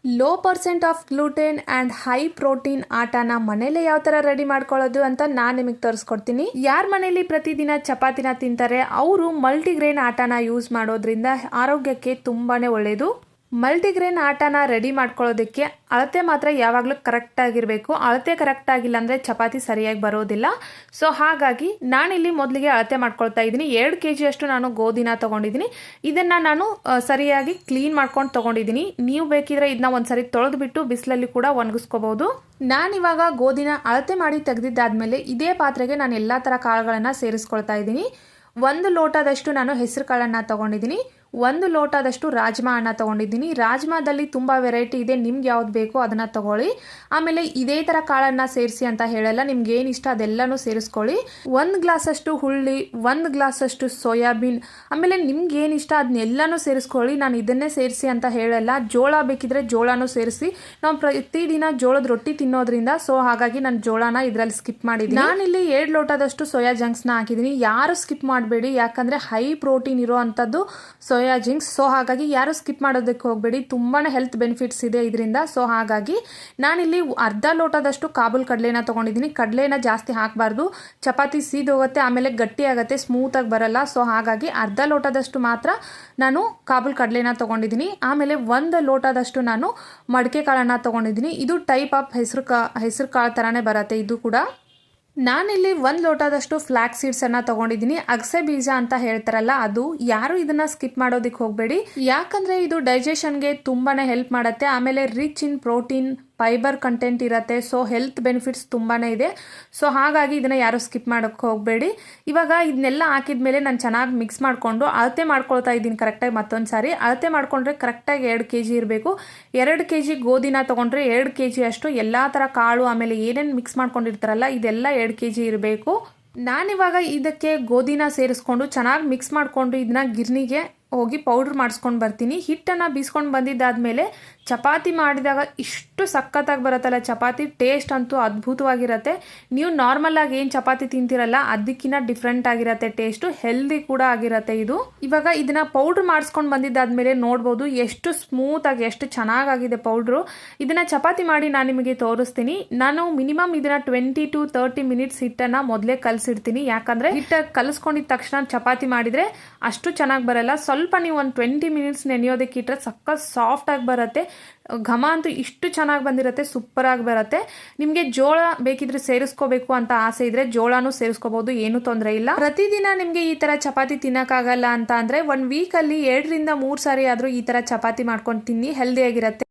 Low percent of gluten and high protein ಆಟನ ಮನೇಲಿ ಯಾವ ಥರ ರೆಡಿ ಮಾಡ್ಕೊಳ್ಳೋದು ಅಂತ ನಾನು ನಿಮಗೆ ತೋರಿಸ್ಕೊಡ್ತೀನಿ. ಯಾರ ಮನೇಲಿ ಪ್ರತಿದಿನ ಚಪಾತಿನ ತಿಂತಾರೆ ಅವರು ಮಲ್ಟಿಗ್ರೇನ್ ಆಟನ ಯೂಸ್ ಮಾಡೋದ್ರಿಂದ ಆರೋಗ್ಯಕ್ಕೆ ತುಂಬಾ ಒಳ್ಳೆಯದು. ಮಲ್ಟಿಗ್ರೇನ್ ಆಟನ ರೆಡಿ ಮಾಡ್ಕೊಳ್ಳೋದಕ್ಕೆ ಅಳತೆ ಮಾತ್ರ ಯಾವಾಗಲೂ ಕರೆಕ್ಟಾಗಿರಬೇಕು. ಅಳತೆ ಕರೆಕ್ಟ್ ಆಗಿಲ್ಲ ಅಂದರೆ ಚಪಾತಿ ಸರಿಯಾಗಿ ಬರೋದಿಲ್ಲ. ಸೊ ಹಾಗಾಗಿ ನಾನಿಲ್ಲಿ ಮೊದಲಿಗೆ ಅಳತೆ ಮಾಡ್ಕೊಳ್ತಾ ಇದ್ದೀನಿ. 2 kg ಅಷ್ಟು ನಾನು ಗೋಧಿನ ತೊಗೊಂಡಿದ್ದೀನಿ. ಇದನ್ನು ನಾನು ಸರಿಯಾಗಿ ಕ್ಲೀನ್ ಮಾಡ್ಕೊಂಡು ತೊಗೊಂಡಿದ್ದೀನಿ. ನೀವು ಬೇಕಿದ್ರೆ ಇದನ್ನ ಒಂದ್ಸರಿ ತೊಳೆದ್ಬಿಟ್ಟು ಬಿಸಿಲಲ್ಲಿ ಕೂಡ ಒಣಗಿಸ್ಕೋಬಹುದು. ನಾನಿವಾಗ ಗೋಧಿನ ಅಳತೆ ಮಾಡಿ ತೆಗೆದಿದ್ದಾದ್ಮೇಲೆ ಇದೇ ಪಾತ್ರೆಗೆ ನಾನು ಎಲ್ಲ ಥರ ಕಾಳುಗಳನ್ನು ಸೇರಿಸ್ಕೊಳ್ತಾ ಇದ್ದೀನಿ. 1 ಲೋಟದಷ್ಟು ನಾನು ಹೆಸರು ಕಾಳನ್ನು ತೊಗೊಂಡಿದ್ದೀನಿ. 1 ಲೋಟದಷ್ಟು ರಾಜ್ಮಾ ಅನ್ನ ತೊಗೊಂಡಿದ್ದೀನಿ. ರಾಜ್ಮಾದಲ್ಲಿ ತುಂಬ ವೆರೈಟಿ ಇದೆ, ನಿಮ್ಗೆ ಯಾವ್ದು ಬೇಕೋ ಅದನ್ನು ತೊಗೊಳ್ಳಿ. ಆಮೇಲೆ ಇದೇ ಥರ ಕಾಳನ್ನು ಸೇರಿಸಿ ಅಂತ ಹೇಳಲ್ಲ, ನಿಮ್ಗೆ ಏನು ಇಷ್ಟ ಅದೆಲ್ಲನೂ ಸೇರಿಸ್ಕೊಳ್ಳಿ. 1 ಗ್ಲಾಸಷ್ಟು ಹುಳ್ಳಿ, 1 ಗ್ಲಾಸಷ್ಟು ಸೋಯಾಬೀನ್, ಆಮೇಲೆ ನಿಮ್ಗೆ ಏನು ಇಷ್ಟ ಅದನ್ನೆಲ್ಲನೂ ಸೇರಿಸ್ಕೊಳ್ಳಿ. ನಾನು ಇದನ್ನೇ ಸೇರಿಸಿ ಅಂತ ಹೇಳಲ್ಲ. ಜೋಳ ಬೇಕಿದ್ರೆ ಜೋಳನೂ ಸೇರಿಸಿ. ನಾವು ಪ್ರತಿದಿನ ಜೋಳದ ರೊಟ್ಟಿ ತಿನ್ನೋದ್ರಿಂದ ಸೊ ಹಾಗಾಗಿ ನಾನು ಜೋಳನ ಇದರಲ್ಲಿ ಸ್ಕಿಪ್ ಮಾಡಿದ್ದೀನಿ. ನಾನಿಲ್ಲಿ 2 ಲೋಟದಷ್ಟು ಸೋಯಾ ಜಂಕ್ಸ್ನ ಹಾಕಿದ್ದೀನಿ. ಯಾರು ಸ್ಕಿಪ್ ಮಾಡಬೇಡಿ, ಯಾಕಂದರೆ ಹೈ ಪ್ರೋಟೀನ್ ಇರೋ ಅಂಥದ್ದು ಸೋಯಾ ಜಿಂಕ್ಸ್. ಸೊ ಹಾಗಾಗಿ ಯಾರು ಸ್ಕಿಪ್ ಮಾಡೋದಕ್ಕೆ ಹೋಗಬೇಡಿ, ತುಂಬಾ ಹೆಲ್ತ್ ಬೆನಿಫಿಟ್ಸ್ ಇದೆ ಇದರಿಂದ. ಸೊ ಹಾಗಾಗಿ ನಾನಿಲ್ಲಿ 1/2 ಲೋಟದಷ್ಟು ಕಾಬೂಲ್ ಕಡಲೆನ ತೊಗೊಂಡಿದ್ದೀನಿ. ಕಡಲೆನ ಜಾಸ್ತಿ ಹಾಕಬಾರ್ದು, ಚಪಾತಿ ಸೀದೋಗುತ್ತೆ, ಆಮೇಲೆ ಗಟ್ಟಿ ಆಗುತ್ತೆ, ಸ್ಮೂತಾಗಿ ಬರಲ್ಲ. ಸೊ ಹಾಗಾಗಿ 1/2 ಲೋಟದಷ್ಟು ಮಾತ್ರ ನಾನು ಕಾಬೂಲ್ ಕಡಲೆನ ತೊಗೊಂಡಿದ್ದೀನಿ. ಆಮೇಲೆ 1 ಲೋಟದಷ್ಟು ನಾನು ಮಡಿಕೆ ಕಾಳನ್ನು ತೊಗೊಂಡಿದ್ದೀನಿ. ಇದು ಟೈಪ್ ಆಫ್ ಹೆಸರು ಕಾಳು ಥರನೇ ಬರುತ್ತೆ ಇದು ಕೂಡ. ನಾನಿಲ್ಲಿ 1 ಲೋಟದಷ್ಟು ಫ್ಲ್ಯಾಕ್ ಸೀಡ್ಸನ್ನು ತೊಗೊಂಡಿದ್ದೀನಿ. ಅಗಸೆ ಬೀಜ ಅಂತ ಹೇಳ್ತಾರಲ್ಲ ಅದು. ಯಾರು ಇದನ್ನು ಸ್ಕಿಪ್ ಮಾಡೋದಕ್ಕೆ ಹೋಗಬೇಡಿ, ಯಾಕಂದರೆ ಇದು ಡೈಜೆಷನ್ಗೆ ತುಂಬಾ ಹೆಲ್ಪ್ ಮಾಡುತ್ತೆ. ಆಮೇಲೆ rich in protein, fibre content ಇರುತ್ತೆ. ಸೊ ಹೆಲ್ತ್ ಬೆನಿಫಿಟ್ಸ್ ತುಂಬಾ ಇದೆ. ಸೊ ಹಾಗಾಗಿ ಇದನ್ನು ಯಾರು ಸ್ಕಿಪ್ ಮಾಡೋಕ್ಕೆ ಹೋಗಬೇಡಿ. ಇವಾಗ ಇದನ್ನೆಲ್ಲ ಹಾಕಿದ ಮೇಲೆ ನಾನು ಚೆನ್ನಾಗಿ ಮಿಕ್ಸ್ ಮಾಡಿಕೊಂಡು ಅಳತೆ ಮಾಡ್ಕೊಳ್ತಾ ಇದ್ದೀನಿ ಕರೆಕ್ಟಾಗಿ. ಮತ್ತೊಂದು ಸಾರಿ ಅಳತೆ ಮಾಡಿಕೊಂಡ್ರೆ ಕರೆಕ್ಟಾಗಿ 2 kg ಇರಬೇಕು. 2 kg ಗೋಧಿನ ತೊಗೊಂಡ್ರೆ 2 kg ಅಷ್ಟು ಎಲ್ಲ ಥರ ಕಾಳು ಆಮೇಲೆ ಏನೇನು ಮಿಕ್ಸ್ ಮಾಡ್ಕೊಂಡಿರ್ತಾರಲ್ಲ ಇದೆಲ್ಲ 2 kg ಇರಬೇಕು. ನಾನಿವಾಗ ಇದಕ್ಕೆ ಗೋಧಿನ ಸೇರಿಸ್ಕೊಂಡು ಚೆನ್ನಾಗಿ ಮಿಕ್ಸ್ ಮಾಡಿಕೊಂಡು ಇದನ್ನ ಗಿರ್ನಿಗೆ ಹೋಗಿ ಪೌಡ್ರ್ ಮಾಡಿಸ್ಕೊಂಡು ಬರ್ತೀನಿ. ಹಿಟ್ಟನ್ನು ಬೀಸ್ಕೊಂಡು ಬಂದಿದ್ದಾದಮೇಲೆ ಚಪಾತಿ ಮಾಡಿದಾಗ ಇಷ್ಟು ಸಖತ್ತಾಗಿ ಬರುತ್ತಲ್ಲ ಚಪಾತಿ, ಟೇಸ್ಟ್ ಅಂತೂ ಅದ್ಭುತವಾಗಿರುತ್ತೆ. ನೀವು ನಾರ್ಮಲಾಗಿ ಏನು ಚಪಾತಿ ತಿಂತೀರಲ್ಲ ಅದಕ್ಕಿಂತ ಡಿಫ್ರೆಂಟ್ ಆಗಿರುತ್ತೆ ಟೇಸ್ಟು, ಹೆಲ್ದಿ ಕೂಡ ಆಗಿರುತ್ತೆ ಇದು. ಇವಾಗ ಇದನ್ನು ಪೌಡ್ರ್ ಮಾಡಿಸ್ಕೊಂಡು ಬಂದಿದ್ದಾದಮೇಲೆ ನೋಡ್ಬೋದು ಎಷ್ಟು ಸ್ಮೂತಾಗಿ ಎಷ್ಟು ಚೆನ್ನಾಗಾಗಿದೆ ಪೌಡ್ರು. ಇದನ್ನು ಚಪಾತಿ ಮಾಡಿ ನಾನು ನಿಮಗೆ ತೋರಿಸ್ತೀನಿ. ನಾನು ಮಿನಿಮಮ್ ಇದನ್ನು 20 to 30 ಮಿನಿಟ್ಸ್ ಹಿಟ್ಟನ್ನು ಮೊದಲೇ ಕಲಸಿಡ್ತೀನಿ. ಯಾಕಂದರೆ ಹಿಟ್ಟು ಕಲಿಸ್ಕೊಂಡಿದ್ದ ತಕ್ಷಣ ಚಪಾತಿ ಮಾಡಿದರೆ ಅಷ್ಟು ಚೆನ್ನಾಗಿ ಬರಲ್ಲ. ಸ್ವಲ್ಪ ನೀವು ಒಂದು 20 ಮಿನಿಟ್ಸ್ ನೆನೆಯೋದಕ್ಕೆ ಇಟ್ಟರೆ ಸಖತ್ ಸಾಫ್ಟಾಗಿ ಬರುತ್ತೆ. ಘಮ ಅಂತೂ ಇಷ್ಟು ಚೆನ್ನಾಗಿ ಬಂದಿರುತ್ತೆ, ಸೂಪರಾಗಿ ಬರುತ್ತೆ. ನಿಮಗೆ ಜೋಳ ಬೇಕಿದ್ರೆ ಸೇರಿಸ್ಕೋಬೇಕು ಅಂತ ಆಸೆ ಇದ್ರೆ ಜೋಳನೂ ಸೇರಿಸ್ಕೋಬಹುದು, ಏನೂ ತೊಂದರೆ ಇಲ್ಲ. ಪ್ರತಿದಿನ ನಿಮಗೆ ಈ ಥರ ಚಪಾತಿ ತಿನ್ನೋಕ್ಕಾಗಲ್ಲ ಅಂತ ಅಂದರೆ 1 ವೀಕಲ್ಲಿ 2 ರಿಂದ 3 ಸಾರಿ ಆದರೂ ಈ ಥರ ಚಪಾತಿ ಮಾಡ್ಕೊಂಡು ತಿನ್ನಿ, ಹೆಲ್ದಿಯಾಗಿರುತ್ತೆ.